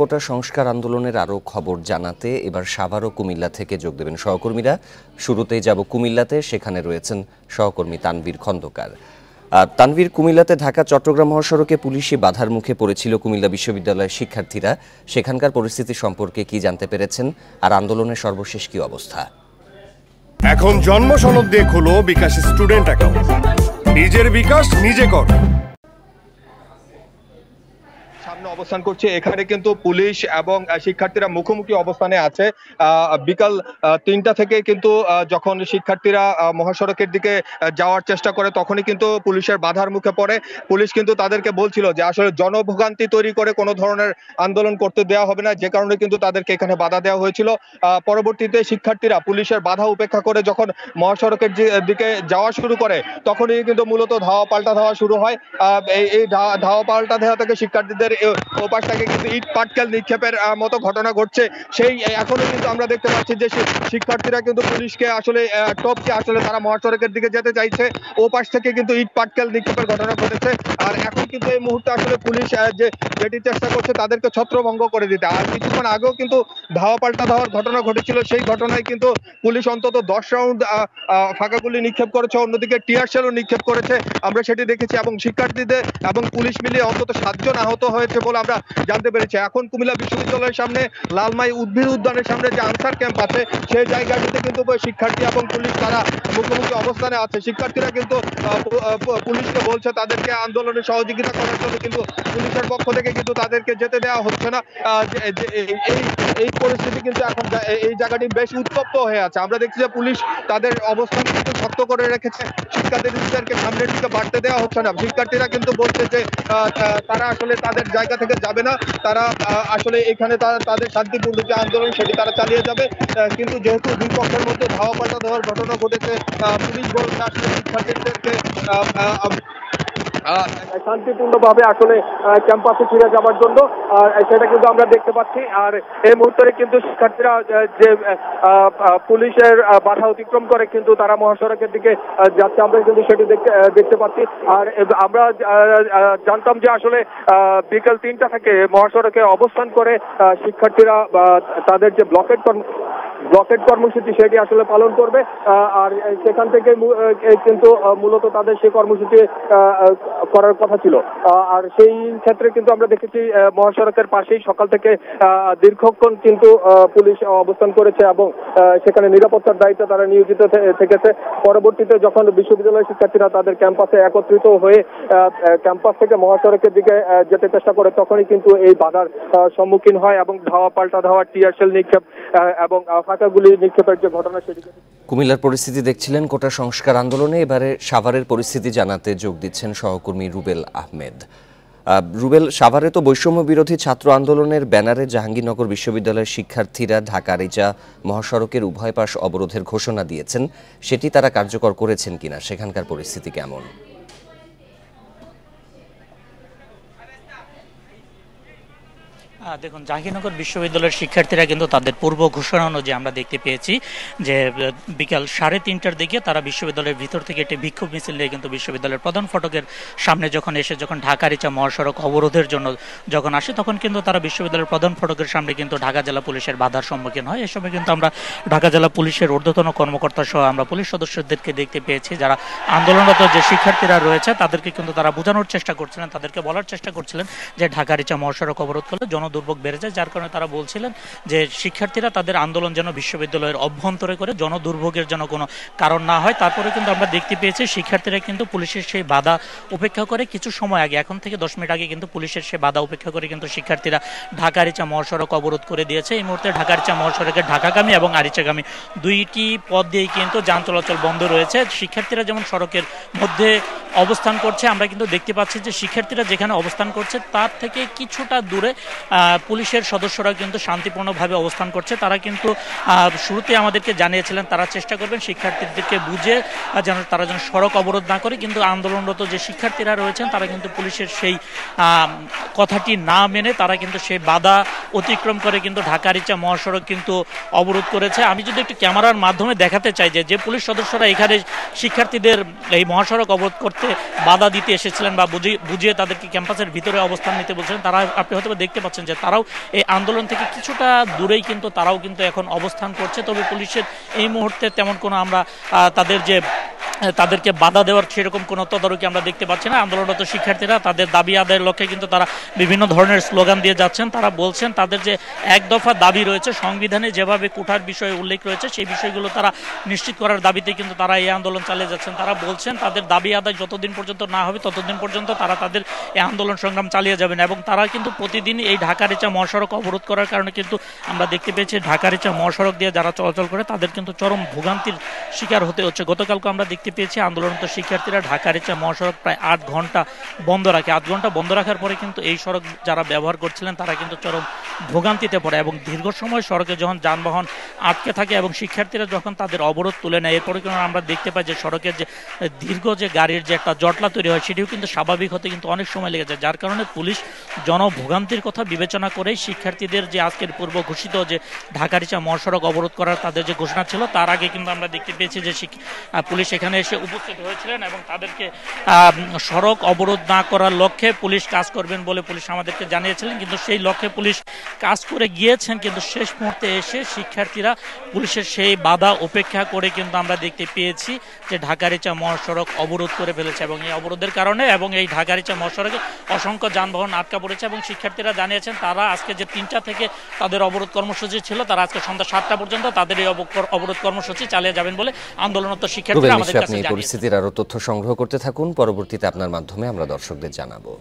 কোটা সংস্কার আন্দোলনের আরও খবর জানাতে এবার সাভার ও কুমিল্লা থেকে যোগ দেবেন সহকর্মীরা। শুরুতেই যাব কুমিল্লাতে, সেখানে রয়েছেন সহকর্মী তানভীর খন্দকার। তানভীর, কুমিল্লাতে ঢাকা চট্টগ্রাম মহাসড়কে পুলিশি বাধার মুখে পড়েছিল কুমিল্লা বিশ্ববিদ্যালয়ের শিক্ষার্থীরা। সেখানকার পরিস্থিতি সম্পর্কে কি জানতে পেরেছেন, আর আন্দোলনের সর্বশেষ কি অবস্থা? এখন জন্ম সনদ দিয়ে খোলো বিকাশ স্টুডেন্ট অ্যাকাউন্ট। নিজের বিকাশ নিজে কর। সামনে অবস্থান করছে, এখানে কিন্তু পুলিশ এবং শিক্ষার্থীরা মুখোমুখি অবস্থানে আছে। বিকাল ৩টা থেকে কিন্তু যখন শিক্ষার্থীরা মহাসড়কের দিকে যাওয়ার চেষ্টা করে তখনই কিন্তু পুলিশের বাধার মুখে পড়ে। পুলিশ কিন্তু তাদেরকে বলছিল যে আসলে জনভোগান্তি তৈরি করে কোনো ধরনের আন্দোলন করতে দেওয়া হবে না, যে কারণে কিন্তু তাদেরকে এখানে বাধা দেওয়া হয়েছিল। পরবর্তীতে শিক্ষার্থীরা পুলিশের বাধা উপেক্ষা করে যখন মহাসড়কের দিকে যাওয়া শুরু করে তখনই কিন্তু মূলত ধাওয়া পাল্টা ধাওয়া শুরু হয়। এই ধাওয়া পাল্টা ধাওয়া থেকে শিক্ষার্থীদের ওপাশ থেকে কিন্তু ইট পাটকেল নিক্ষেপের মতো ঘটনা ঘটছে। সেই এখনো কিন্তু আমরা দেখতে পাচ্ছি যে শিক্ষার্থীরা কিন্তু পুলিশকে আসলে টপকে আসলে তারা মহাসড়কের দিকে যেতে চাইছে। ওপাশ থেকে কিন্তু ইট পাটকেল নিক্ষেপের ঘটনা ঘটেছে। আর এখন কিন্তু এই মুহূর্তে আসলে পুলিশ যেটি চেষ্টা করছে তাদেরকে ছত্রভঙ্গ করে দিতে। আর কিছুক্ষণ আগেও কিন্তু ধাওয়া পাল্টা ধাওয়ার ঘটনা ঘটেছিল, সেই ঘটনায় কিন্তু পুলিশ অন্তত 10 রাউন্ড ফাঁকা গুলি নিক্ষেপ করেছে, অন্যদিকে টিয়ার শেলও নিক্ষেপ করেছে, আমরা সেটি দেখেছি। এবং শিক্ষার্থীদের এবং পুলিশ মিলিয়ে অন্তত 7 জন আহত হয়েছে বলে আমরা জানতে পেরেছি। এখন কুমিল্লা বিশ্ববিদ্যালয়ের সামনে লালমাই উদ্ভিদ উদ্যানের সামনে যে আনসার ক্যাম্প আছে সেই জায়গাটিতে কিন্তু শিক্ষার্থী এবং পুলিশ তারা মুখোমুখি অবস্থানে আছে। শিক্ষার্থীরা কিন্তু পুলিশকে বলছে তাদেরকে আন্দোলনে সহযোগিতা করার জন্য, কিন্তু পুলিশের পক্ষ থেকে কিন্তু তাদেরকে যেতে দেওয়া হচ্ছে না। এই পরিস্থিতি কিন্তু এখন এই জায়গাটি বেশ উত্তপ্ত হয়ে আছে। আমরা দেখছি যে পুলিশ তাদের অবস্থান কিন্তু শক্ত করে রেখেছে, শিক্ষার্থীদেরকে সামনের দিকে বাড়তে দেওয়া হচ্ছে না। শিক্ষার্থীরা কিন্তু বলছে যে তারা আসলে তাদের জায়গা থেকে যাবে না, তারা আসলে এখানে তাদের শান্তিপূর্ণ যে আন্দোলন সেটি তারা চালিয়ে যাবে। কিন্তু যেহেতু দুই পক্ষের মধ্যে ধাওয়া পাল্টা দেওয়ার ঘটনা ঘটেছে, পুলিশ বলছে আসলে শিক্ষার্থীদেরকে শান্তিপূর্ণভাবে আসলে ক্যাম্পাসে ফিরে যাওয়ার জন্য, সেটা কিন্তু আমরা দেখতে পাচ্ছি। আর এই মুহূর্তে কিন্তু শিক্ষার্থীরা যে পুলিশের বাধা অতিক্রম করে কিন্তু তারা মহাসড়কের দিকে যাচ্ছে, আমরা কিন্তু সেটি দেখতে পাচ্ছি। আর আমরা জানতাম যে আসলে বিকেল 3টা থেকে মহাসড়কে অবস্থান করে শিক্ষার্থীরা তাদের যে ব্লকেট কর্মসূচি সেটি আসলে পালন করবে। আর সেখান থেকে কিন্তু মূলত তাদের সেই কর্মসূচি করার কথা ছিল। আর সেই ক্ষেত্রে কিন্তু আমরা দেখেছি মহাসড়কের পাশেই সকাল থেকে দীর্ঘক্ষণ কিন্তু পুলিশ অবস্থান করেছে এবং সেখানে নিরাপত্তার দায়িত্বে তারা নিয়োজিত থেকেছে। পরবর্তীতে যখন বিশ্ববিদ্যালয়ের শিক্ষার্থীরা তাদের ক্যাম্পাসে একত্রিত হয়ে ক্যাম্পাস থেকে মহাসড়কের দিকে যেতে চেষ্টা করে তখনই কিন্তু এই বাধার সম্মুখীন হয় এবং ধাওয়া পাল্টা ধাওয়া, টিয়ার শেল নিক্ষেপ এবং ফাঁকাগুলি নিক্ষেপের যে ঘটনা সেটি। কুমিল্লার পরিস্থিতি দেখছিলেন কোটা সংস্কার আন্দোলনে। এবারে সাভারের পরিস্থিতি জানাতে যোগ দিচ্ছেন সহকর্মী রুবেল আহমেদ। রুবেল, সাভারে তো বৈষম্য বিরোধী ছাত্র আন্দোলনের ব্যানারে জাহাঙ্গীরনগর বিশ্ববিদ্যালয়ের শিক্ষার্থীরা ঢাকা-আরিচা মহাসড়কের উভয় পাশ অবরোধের ঘোষণা দিয়েছেন, সেটি তারা কার্যকর করেছেন কিনা, সেখানকার পরিস্থিতি কেমন? দেখুন, জাহাঙ্গীরনগর বিশ্ববিদ্যালয়ের শিক্ষার্থীরা কিন্তু তাদের পূর্ব ঘোষণা অনুযায়ী আমরা দেখতে পেয়েছি যে বিকাল 3:30টার দিকে তারা বিশ্ববিদ্যালয়ের ভিতর থেকে একটি বিক্ষোভ মিছিল নিয়ে কিন্তু বিশ্ববিদ্যালয়ের প্রধান ফটকের সামনে যখন ঢাকা-আরিচা মহাসড়ক অবরোধের জন্য যখন আসে তখন কিন্তু তারা বিশ্ববিদ্যালয়ের প্রধান ফটকের সামনে কিন্তু ঢাকা জেলা পুলিশের বাধার সম্মুখীন হয়। এ সময় কিন্তু আমরা ঢাকা জেলা পুলিশের ঊর্ধ্বতন কর্মকর্তা সহ আমরা পুলিশ সদস্যদেরকে দেখতে পেয়েছি, যারা আন্দোলনরত যে শিক্ষার্থীরা রয়েছে তাদেরকে কিন্তু তারা বোঝানোর চেষ্টা করছিলেন, তাদেরকে বলার চেষ্টা করছিলেন যে ঢাকা-আরিচা মহাসড়ক অবরোধ করলে দুর্ভোগ বেড়ে যায়, যার কারণে তারা বলছিলেন যে শিক্ষার্থীরা তাদের আন্দোলন যেন বিশ্ববিদ্যালয়ের অভ্যন্তরে করে জনদুর্ভোগের যেন কোনো কারণ না হয়। তারপরে কিন্তু আমরা দেখতে পেয়েছি শিক্ষার্থীরা কিন্তু পুলিশের সেই বাধা উপেক্ষা করে কিছু সময় আগে, এখন থেকে 10 মিনিট আগে কিন্তু পুলিশের সেই বাধা উপেক্ষা করে কিন্তু শিক্ষার্থীরা ঢাকা-আরিচা মহাসড়ক অবরোধ করে দিয়েছে। এই মুহূর্তে ঢাকা-আরিচা মহাসড়কের ঢাকাগামী এবং আরিচাগামী দুইটি পথ দিয়েই কিন্তু যান চলাচল বন্ধ রয়েছে। শিক্ষার্থীরা যেমন সড়কের মধ্যে অবস্থান করছে, আমরা কিন্তু দেখতে পাচ্ছি যে শিক্ষার্থীরা যেখানে অবস্থান করছে তার থেকে কিছুটা দূরে পুলিশের সদস্যরা কিন্তু শান্তিপূর্ণভাবে অবস্থান করছে। তারা কিন্তু শুরুতে আমাদেরকে জানিয়েছিলেন তারা চেষ্টা করবেন শিক্ষার্থীদেরকে বুঝে তারা যেন সড়ক অবরোধ না করে, কিন্তু আন্দোলনরত যে শিক্ষার্থীরা রয়েছেন তারা কিন্তু পুলিশের সেই কথাটি না মেনে তারা কিন্তু সেই বাধা অতিক্রম করে কিন্তু ঢাকা-আরিচা মহাসড়ক কিন্তু অবরোধ করেছে। আমি যদি একটু ক্যামেরার মাধ্যমে দেখাতে চাই যে পুলিশ সদস্যরা এখানে শিক্ষার্থীদের এই মহাসড়ক অবরোধ করতে বাধা দিতে এসেছিলেন বা বুঝিয়ে তাদেরকে ক্যাম্পাসের ভিতরে অবস্থান নিতে বলছিলেন, তারা আপনি হয়তো দেখতে পাচ্ছেন যে যে তারাও এই আন্দোলন থেকে কিছুটা দূরেই কিন্তু তারাও কিন্তু এখন অবস্থান করছে। তবে পুলিশের এই মুহূর্তে তেমন কোনো আমরা তাদেরকে বাধা দেওয়ার সেরকম কোনো তদারকি আমরা দেখতে পাচ্ছি না। আন্দোলনরত শিক্ষার্থীরা তাদের দাবি আদায়ের লক্ষ্যে কিন্তু তারা বিভিন্ন ধরনের স্লোগান দিয়ে যাচ্ছেন। তারা বলছেন তাদের যে এক দফা দাবি রয়েছে, সংবিধানে যেভাবে কোঠার বিষয়ে উল্লেখ রয়েছে সেই বিষয়গুলো তারা নিশ্চিত করার দাবিতে কিন্তু তারা এই আন্দোলন চালিয়ে যাচ্ছেন। তারা বলছেন তাদের দাবি আদায় যতদিন পর্যন্ত না হবে ততদিন পর্যন্ত তারা তাদের এই আন্দোলন সংগ্রাম চালিয়ে যাবেন। এবং তারা কিন্তু প্রতিদিন এই ঢাকা-রিচা মহাসড়ক অবরোধ করার কারণে কিন্তু আমরা দেখতে পেয়েছি ঢাকা-রিচা মহাসড়ক দিয়ে যারা চলাচল করে তাদের কিন্তু চরম ভোগান্তির শিকার হতে হচ্ছে। গতকালকে আমরা দেখতে পেয়েছি আন্দোলনরত শিক্ষার্থীরা ঢাকা-রিচা মহাসড়ক প্রায় 8 ঘন্টা বন্ধ রাখে। 8 ঘন্টা বন্ধ রাখার পরে কিন্তু এই সড়ক যারা ব্যবহার করছিলেন তারা কিন্তু চরম ভোগান্তিতে পড়ে এবং দীর্ঘ সময় সড়কে যখন যানবাহন আটকে থাকে এবং শিক্ষার্থীরা যখন তাদের অবরোধ তুলে নেয় এরপরে কিন্তু আমরা দেখতে পাই যে সড়কের যে দীর্ঘ যে গাড়ির যে একটা জটলা তৈরি হয় সেটিও কিন্তু স্বাভাবিক হতে কিন্তু অনেক সময় লেগে যায়, যার কারণে পুলিশ জনভোগান্তির কথা বিবেচনা করেই শিক্ষার্থীদের যে আজকের পূর্ব ঘোষিত যে ঢাকা-রিচা মহাসড়ক অবরোধ করার তাদের যে ঘোষণা ছিল তার আগে কিন্তু আমরা দেখতে পেয়েছি যে পুলিশ এখানে এসে উপস্থিত হয়েছিলেন এবং তাদেরকে সড়ক অবরোধ না করার লক্ষ্যে পুলিশ কাজ করবেন বলে পুলিশ আমাদেরকে জানিয়েছিলেন। কিন্তু সেই লক্ষ্যে পুলিশ কাজ করে গিয়েছেন, কিন্তু শেষ মুহূর্তে এসে শিক্ষার্থীরা পুলিশের সেই বাধা উপেক্ষা করে কিন্তু আমরা দেখতে পেয়েছি যে ঢাকা-রিচা মহাসড়ক অবরোধ করে ফেলেছে এবং এই অবরোধের কারণে এবং এই ঢাকা-রিচা মহাসড়কে অসংখ্য যানবাহন আটকা পড়েছে এবং শিক্ষার্থীরা জানিয়েছেন তারা আজকে যে 3টা থেকে তাদের অবরোধ কর্মসূচি ছিল তারা আজকে সন্ধ্যা 7টা পর্যন্ত তাদের এই অবরোধ কর্মসূচি চালিয়ে যাবেন বলে আন্দোলনরত শিক্ষার্থীরা আমাদের কাছে জানিয়েছেন। পরিস্থিতির আরো তথ্য সংগ্রহ করতে থাকুন, পরবর্তীতে আপনার মাধ্যমে আমরা দর্শকদের জানাবো।